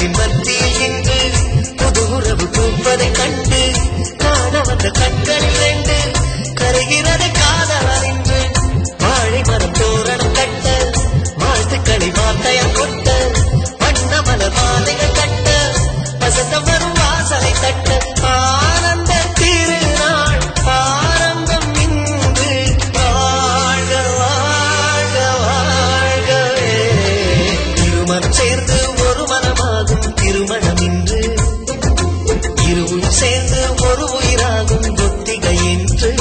கனவின் மத்தியில் நின்று புது உறவு பூப்பதை கண்டு காண வந்த கண்களில் ரெண்டு கரைகிறது காதலால் இன்று வாழை மரம் தோரணம் கட்ட வாழ்த்துக்களை வார்த்தையால் கொட்ட வண்ண மலர் மாலைகள் கட்ட வசந்தம் வரும் வாசலை தட்ட ஆனந்த திருநாள் ஆரம்பம் இன்று வாழ்க வாழ்க வாழ்கவே திருமணம் சேர்ந்து ஒரு மனமாகும் திருமணம் இன்று இருவும் சேர்ந்து ஒரு உயிராகும் ஒத்திகை என்று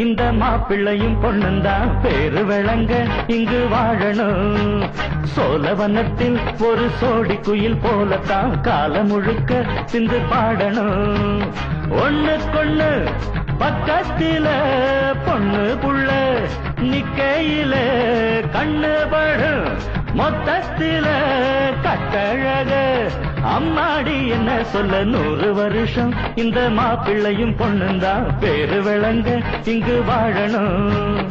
இந்த மாப்பிள்ளையும் பொண்ணுந்தான் பேரு விளங்க இங்கு வாழணும். சோழவனத்தில் ஒரு சோடி குயில் போலத்தான் காலம் முழுக்க சிந்து பாடணும். ஒண்ணுக்கொண்ணு பக்கத்தில பொண்ணு புள்ள நிக்கையில கண்ணு படும் மொத்தத்தில கட்டழக அம்மாடி என்ன சொல்ல 100 வருஷம் இந்த மாப்பிள்ளையும் பொண்ணுந்தான் பேரு விளங்க இங்கு வாழணும்.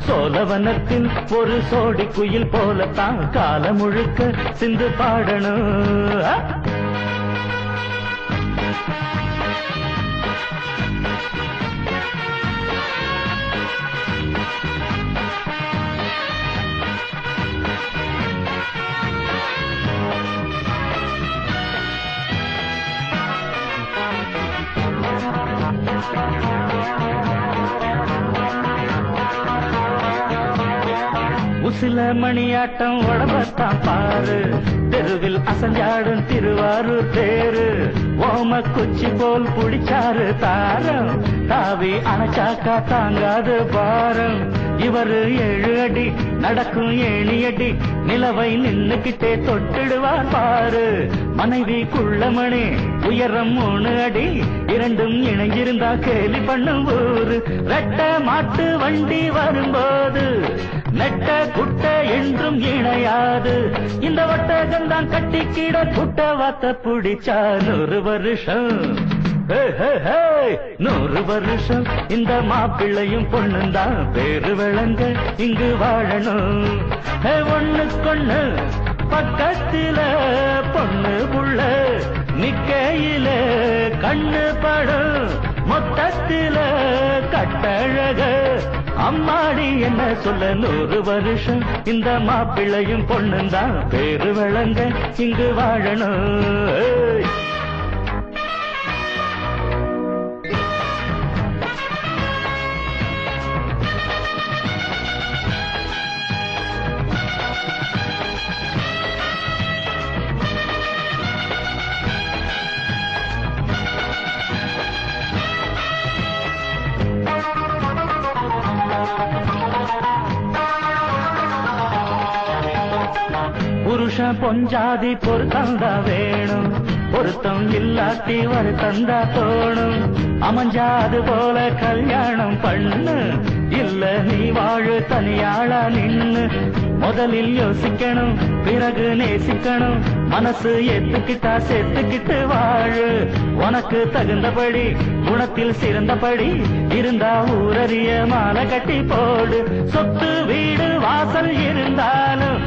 சோழவனத்தில் ஒரு சோடி குயில் போலத்தான் காலம் முழுக்க சிந்து பாடணும். உசில மணியாட்டம் உடம்பத்தான் பாரு, தெருவில் அசஞ்சாடும் திருவாரூர் தேரு. ஓம குச்சி போல் புடிச்சாரு தாரம், தாவி அணைச்சாக்கா தாங்காது பாரம். இவரு 7 அடி நடக்கும் ஏணியடி, நிலவை நின்னுக்கிட்டே தொட்டிடுவார் பாரு. மனைவி குள்ளமணி உயரம் 3 அடி, இரண்டும் இணைஞ்சிருந்தா கேலி பண்ணும் ஊரு. ரெட்ட மாட்டு வண்டி வரும்போது நெட்ட குட்ட என்றும் இணையாது. இந்த வட்டகந்தான் கட்டிக்கிட குட்ட வாத்த புடிச்சா 100 வருஷம் 100 வருஷம் இந்த மாப்பிள்ளையும் பொண்ணுந்தான் பேரு விளங்க இங்கு வாழணும். ஒண்ணுக்கொண்ணு பக்கத்தில பொண்ணு புள்ள நிக்கையில கண்ணு படும் மொத்தத்தில கட்டழக அம்மாடி என்ன சொல்ல 100 வருஷம் இந்த மாப்பிள்ளையும் பொண்ணுந்தான் பேரு விளங்க இங்கு வாழணும். புருஷன் பொஞ்சாதி பொருத்தந்தா வேணும், பொருத்தம் இல்லாட்டி வருத்தந்தா தோணும். அமைஞ்சாது போல கல்யாணம் பண்ணு, இல்ல நீ வாழு தனியாளா நின்னு. முதலில் யோசிக்கணும், பிறகு நேசிக்கணும், மனசு ஏத்துக்கிட்டா சேர்த்துக்கிட்டு வாழு. உனக்கு தகுந்தபடி குணத்தில் சிறந்தபடி இருந்தா ஊரறிய மாலை கட்டி போடு. சொத்து வீடு வாசல் இருந்தாலும்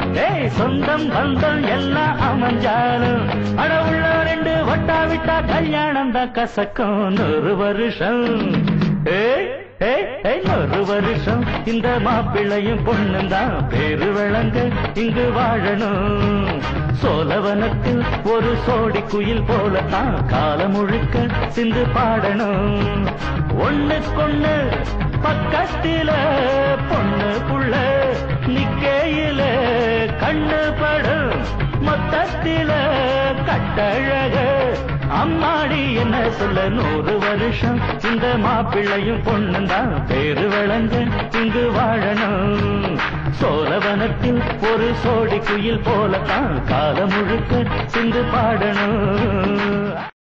சொந்தம் பந்தம் எல்லாம் அமைஞ்சாலும் அடவுள்ள 2 வட்டா விட்டா கல்யாணம் தான் கசக்கும். 100 வருஷம் 100 வருஷம் இந்த மாப்பிள்ளையும் பொண்ணுந்தான் பேரு விளங்க இங்கு வாழணும். சோழவனத்தில் ஒரு சோடி குயில் போலத்தான் காலம் முழுக்க சிந்து பாடணும். ஒண்ணுக்கொண்ணு பக்கத்தில பொண்ணு புள்ள நிக்கையில கண்ணு படும் மொத்தத்தில கட்டழக அம்மாடி என்ன சொல்ல 100 வருஷம் இந்த மாப்பிள்ளையும் பொண்ணுந்தான் பேரு விளங்க இங்கு வாழணும். சோழவனத்தில் ஒரு சோடி குயில் போலத்தான் காலம் முழுக்க சிந்து பாடணும்.